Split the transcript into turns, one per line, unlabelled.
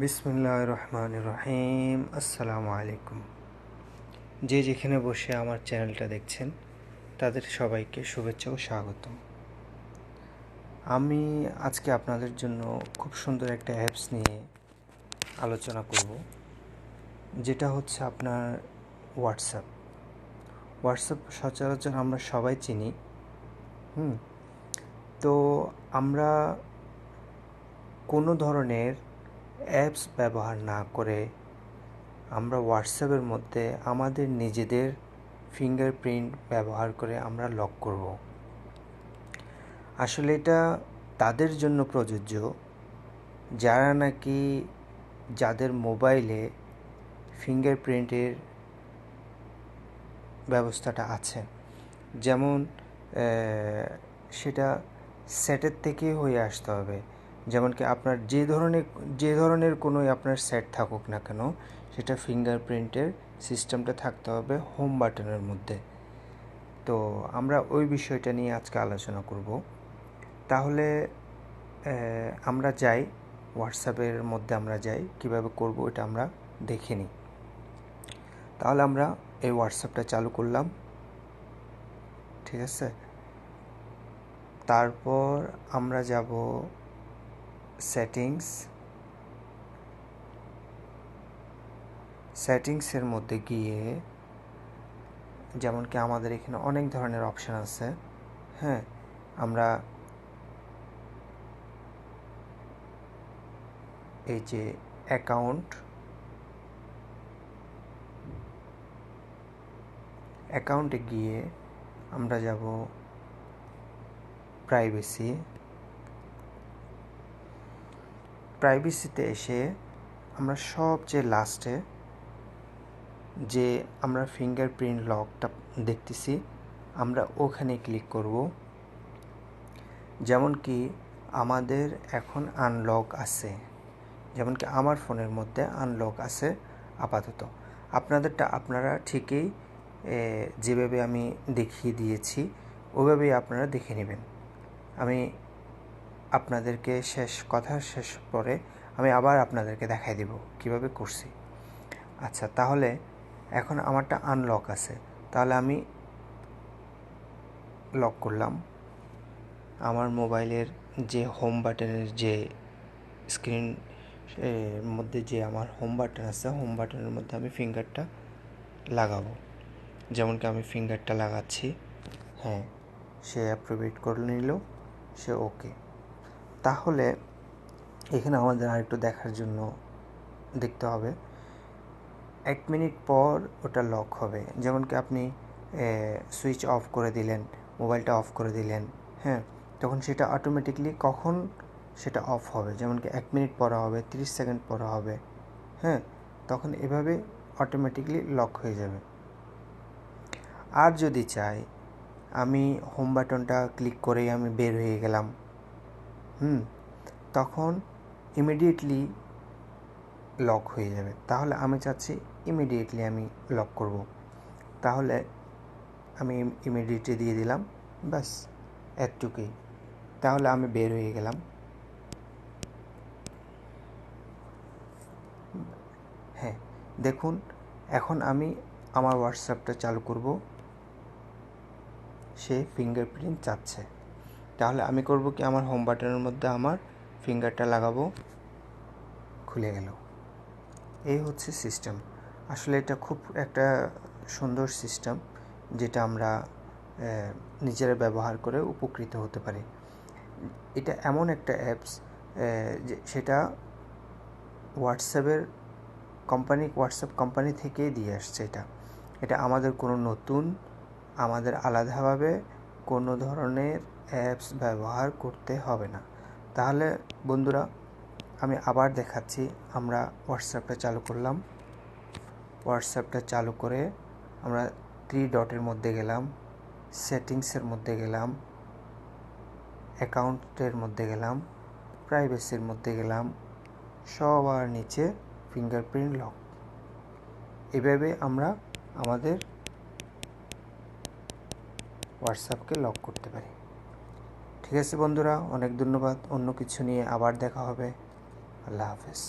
বিসমিল্লাহির রহমানির রহিম। আসসালামু আলাইকুম। যে যেখানে বসে আমার চ্যানেলটা দেখছেন তাদের সবাইকে শুভেচ্ছা ও স্বাগতম। আমি আজকে আপনাদের জন্য খুব সুন্দর একটা অ্যাপস নিয়ে আলোচনা করব, যেটা হচ্ছে আপনার হোয়াটসঅ্যাপ সচরাচর আমরা সবাই চিনি। তো আমরা কোনো ধরনের অ্যাপস ব্যবহার না করে আমরা হোয়াটসঅ্যাপের মধ্যে আমাদের নিজেদের ফিঙ্গারপ্রিন্ট ব্যবহার করে আমরা লক করব। আসলে এটা তাদের জন্য প্রযোজ্য যারা নাকি যাদের মোবাইলে ফিঙ্গারপ্রিন্টের ব্যবস্থাটা আছে। যেমন সেটা সেটের থেকে হয়ে আসতে হবে। যেমন কি আপনার যে ধরনের কোনোই আপনার সেট থাকুক না কেন, সেটা ফিঙ্গারপ্রিন্টের সিস্টেমটা থাকতে হবে হোম বাটনের মধ্যে। তো আমরা ওই বিষয়টা নিয়ে আজকে আলোচনা করব। তাহলে আমরা যাই হোয়াটসঅ্যাপের মধ্যে, আমরা যাই কীভাবে করব এটা আমরা দেখে নিই। তাহলে আমরা এই হোয়াটসঅ্যাপটা চালু করলাম, ঠিক আছে। তারপর আমরা যাব সেটিংসের মধ্যে গিয়ে, যেমন কি আমাদের এখানে অনেক ধরনের অপশান আছে। হ্যাঁ, আমরা এই যে অ্যাকাউন্টে গিয়ে আমরা যাব প্রাইভেসিতে এসে আমরা সবচেয়ে লাস্টে যে আমরা ফিঙ্গারপ্রিন্ট লকটা দেখতেছি, আমরা ওখানে ক্লিক করব। যেমন কি আমাদের এখন আনলক আছে, যেমন কি আমার ফোনের মধ্যে আনলক আছে আপাতত। আপনাদেরটা আপনারা ঠিকই যেভাবে আমি দেখিয়ে দিয়েছি ওইভাবেই আপনারা দেখে নেবেন। আমি আপনাদেরকে শেষ পরে আমি আবার আপনাদেরকে দেখাই দেব কিভাবে করছি। আচ্ছা, তাহলে এখন আমারটা আনলক আছে, তাহলে আমি লক করলাম। আমার মোবাইলের যে হোম বাটনের যে স্ক্রিন মধ্যে যে আমার হোম বাটন আছে, হোম বাটনের মধ্যে আমি ফিঙ্গারটা লাগাবো। যেমন কি আমি ফিঙ্গারটা লাগাচ্ছি। হ্যাঁ, সে অ্যাপ্রুভেট করে নিল, সে ওকে। তাহলে এখানে আমাদের আরেকটু দেখার জন্য দেখতে হবে 1 মিনিট পর ওটা লক হবে। যেমন কি আপনি সুইচ অফ করে দিলেন, মোবাইলটা অফ করে দিলেন, হ্যাঁ, তখন সেটা অটোমেটিকলি কখন সেটা অফ হবে, যেমন কি 1 মিনিট পরে হবে, 30 সেকেন্ড পরে হবে, হ্যাঁ, তখন এভাবে অটোমেটিকলি লক হয়ে যাবে। আর যদি চাই আমি হোম বাটনটা ক্লিক করেই আমি বের হয়ে গেলাম, তখন ইমিডিয়েটলি লক হয়ে যাবে। তাহলে আমি চাচ্ছি ইমিডিয়েটলি আমি লক করব। তাহলে আমি ইমিডিয়েটলি দিয়ে দিলাম, ব্যাস এতটুকুই। তাহলে আমি বের হয়ে গেলাম। হ্যাঁ, দেখুন এখন আমি আমার হোয়াটসঅ্যাপটা চালু করব, সে ফিঙ্গারপ্রিন্ট চাচ্ছে। তাহলে আমি করব কি, আমার হোম বাটনের মধ্যে আমার ফিঙ্গারটা লাগাবো, খুলে গেল। এই হচ্ছে সিস্টেম। আসলে এটা খুব একটা সুন্দর সিস্টেম, যেটা আমরা নিজেরা ব্যবহার করে উপকৃত হতে পারি। এটা এমন একটা অ্যাপস যে সেটা হোয়াটসঅ্যাপ কোম্পানি থেকেই দিয়ে আসছে। এটা আমাদের কোনো আমাদের আলাদাভাবে কোনো ধরনের অ্যাপস ব্যবহার করতে হবে না। তাহলে বন্ধুরা, আমি আবার দেখাচ্ছি। আমরা হোয়াটসঅ্যাপটা চালু করলাম। হোয়াটসঅ্যাপটা চালু করে আমরা 3 ডটের মধ্যে গেলাম, সেটিংসের মধ্যে গেলাম, অ্যাকাউন্টের মধ্যে গেলাম, প্রাইভেসির মধ্যে গেলাম, সবার নিচে ফিঙ্গারপ্রিন্ট লক। এভাবে আমরা আমাদের হোয়াটসঅ্যাপকে লক করতে পারি। ঠিক আছে বন্ধুরা, অনেক ধন্যবাদ। অন্য কিছু নিয়ে আবার দেখা হবে। আল্লাহ হাফেজ।